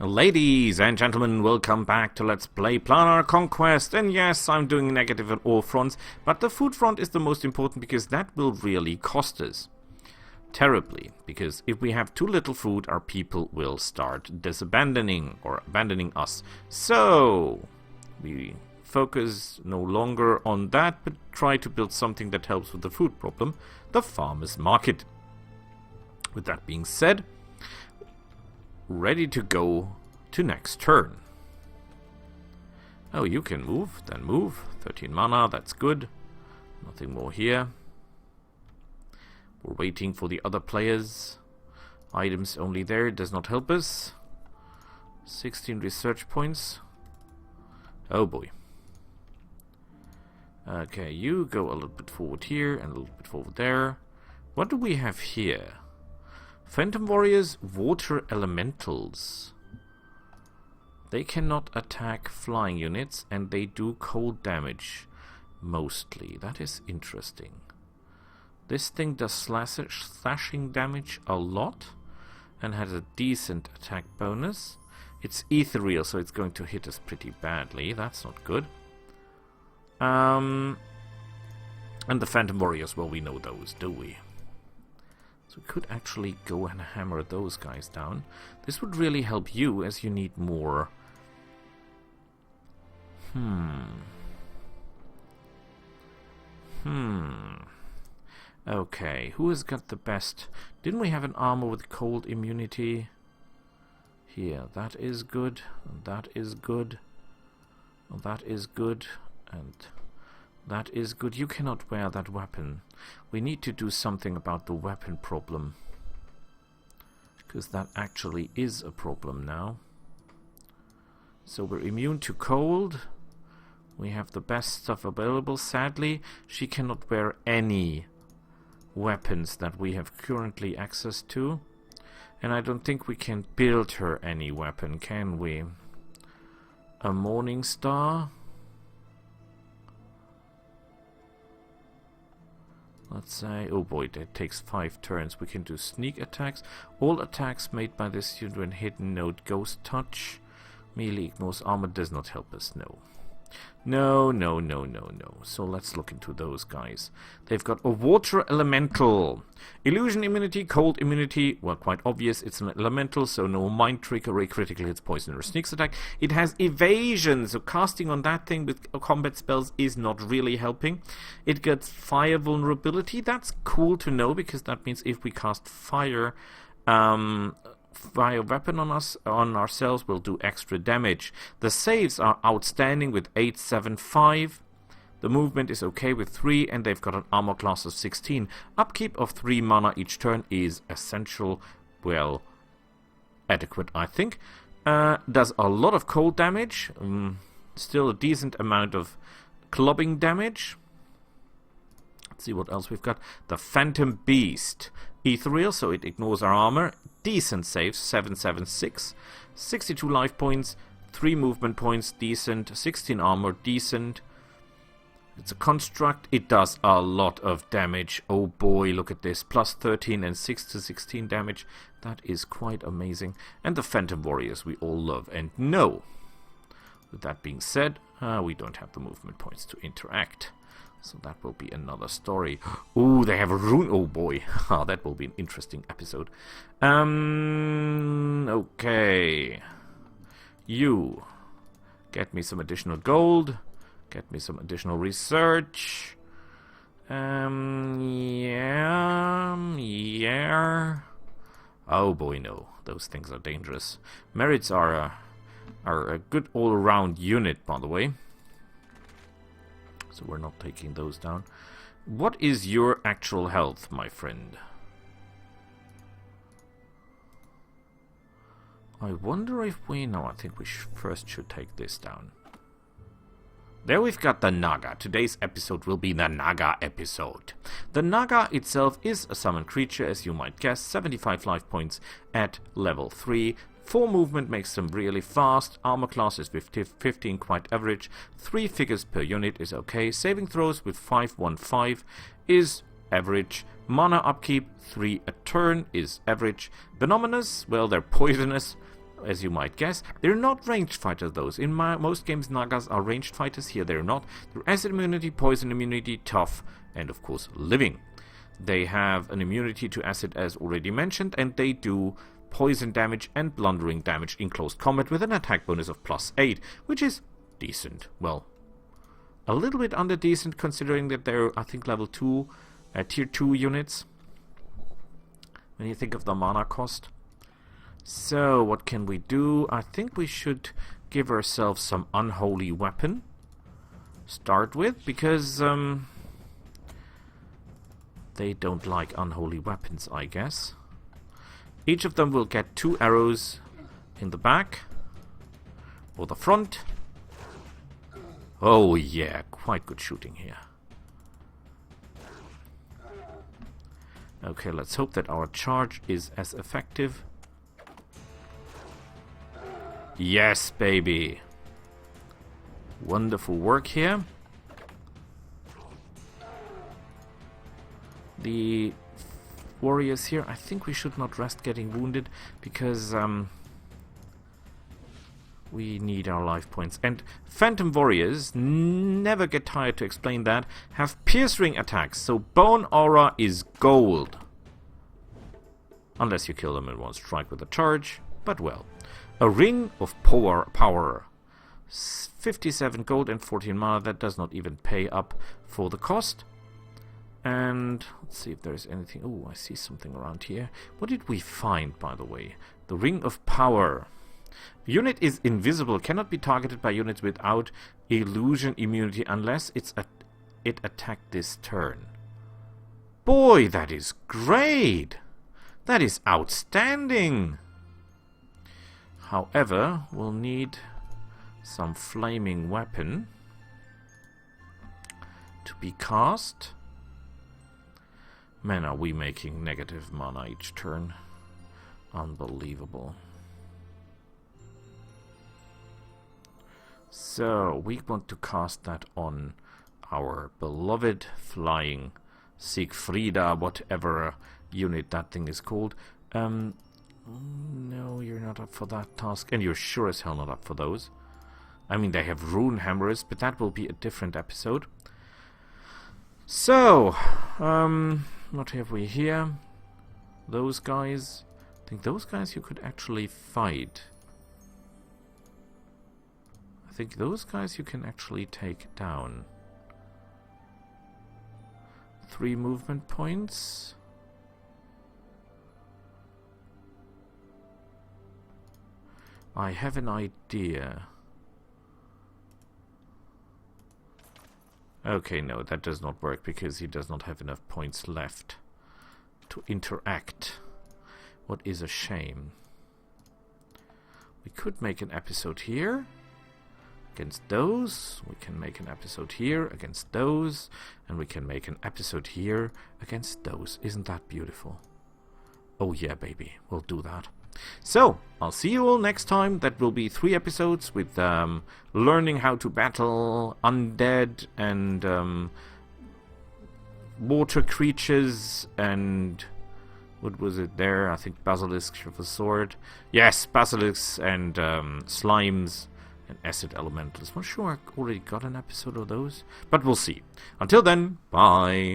Ladies and gentlemen, welcome back to Let's Play Planar Conquest. And yes, I'm doing negative on all fronts, but the food front is the most important because that will really cost us terribly. Because if we have too little food, our people will start abandoning us. So we focus no longer on that, but try to build something that helps with the food problem, the farmers market. With that being said, ready to go to next turn. Oh, you can move, then move. 13 mana, that's good. Nothing more here. We're waiting for the other players. Items only there, does not help us. 16 research points. Oh boy. Okay, you go a little bit forward here and a little bit forward there. What do we have here? Phantom Warriors, Water Elementals. They cannot attack flying units and they do cold damage mostly. That is interesting. This thing does slashing damage a lot and has a decent attack bonus. It's ethereal, so it's going to hit us pretty badly. That's not good. And the Phantom Warriors, well, we know those, do we? So we could actually go and hammer those guys down. This would really help you, as you need more. Okay, who has got the best? Didn't we have an armor with cold immunity? Here, that is good, and that is good, and that is good, and that is good. You cannot wear that weapon. We need to do something about the weapon problem, because that actually is a problem now. So we're immune to cold. We have the best stuff available. Sadly, she cannot wear any weapons that we have currently access to. And I don't think we can build her any weapon, can we? A Morning Star? Let's say, oh boy, that takes 5 turns. We can do sneak attacks. All attacks made by this unit when hidden node Ghost Touch. Melee ignores armor, does not help us, no. No. So let's look into those guys. They've got a Water Elemental. Illusion immunity, cold immunity. Well, quite obvious, it's an elemental, so no mind trick or critical hits, poison or sneaks attack. It has evasion, so casting on that thing with combat spells is not really helping. It gets fire vulnerability. That's cool to know, because that means if we cast fire weapon on ourselves, will do extra damage. The saves are outstanding with 875. The movement is okay with 3, and they've got an armor class of 16. Upkeep of 3 mana each turn is essential. Well, adequate, I think. Does a lot of cold damage. Still a decent amount of clubbing damage. Let's see what else we've got. The Phantom Beast. Ethereal, so it ignores our armor. Decent saves, 776. 62 life points, 3 movement points, decent. 16 armor, decent. It's a construct. It does a lot of damage. Oh boy, look at this. Plus 13 and 6 to 16 damage. That is quite amazing. And the Phantom Warriors we all love and know. With that being said, we don't have the movement points to interact. So that will be another story. Ooh, they have a rune. Oh boy. That will be an interesting episode. Okay. You. Get me some additional gold. Get me some additional research. Yeah. Oh boy, no. Those things are dangerous. Merits are a good all-around unit, by the way. So we're not taking those down. What is your actual health, my friend? I wonder if we... No, I think we first should take this down. There we've got the Naga. Today's episode will be the Naga episode. The Naga itself is a summoned creature, as you might guess. 75 life points at level 3. 4 movement makes them really fast. Armor class is 15, quite average. 3 figures per unit is okay. Saving throws with 515 is average. Mana upkeep 3 a turn is average. Venomous, well, they're poisonous. as you might guess. They're not ranged fighters, those. In most games, Nagas are ranged fighters. Here they're not. They're acid immunity, poison immunity, tough, and of course, living. They have an immunity to acid, as already mentioned, and they do poison damage and blundering damage in close combat with an attack bonus of +8, which is decent. Well, a little bit under decent considering that they're, I think, level 2, tier 2 units. When you think of the mana cost. So, what can we do? I think we should give ourselves some unholy weapon. Start with, because they don't like unholy weapons, I guess. Each of them will get 2 arrows in the back or the front. Oh yeah, quite good shooting here. Okay, let's hope that our charge is as effective. Yes, baby. Wonderful work here. The warriors here, I think we should not rest getting wounded because we need our life points. And phantom warriors, never get tired to explain that, have piercing attacks, so bone aura is gold. Unless you kill them in one strike with a charge, but well. A ring of power. 57 gold and 14 mana, that does not even pay up for the cost. And let's see if there's anything. Oh, I see something around here. What did we find, by the way? The ring of power. Unit is invisible, cannot be targeted by units without illusion immunity unless it attacked this turn. Boy, that is great! That is outstanding! However, we'll need some flaming weapon to be cast. Man, are we making negative mana each turn. Unbelievable. So, we want to cast that on our beloved flying Siegfrieda, whatever unit that thing is called. No, you're not up for that task, and you're sure as hell not up for those. I mean, they have rune hammers, but that will be a different episode. So, what have we here? Those guys. I think those guys you could actually fight. I think those guys you can actually take down. 3 movement points. I have an idea. Okay, no, that does not work because he does not have enough points left to interact. What is a shame. We could make an episode here against those. We can make an episode here against those. And we can make an episode here against those. Isn't that beautiful? Oh yeah, baby. We'll do that. So, I'll see you all next time. That will be 3 episodes with learning how to battle undead and water creatures and what was it there? I think basilisks with a sword. Yes, basilisks and slimes and acid elementals. I'm not sure I already got an episode of those, but we'll see. Until then, bye.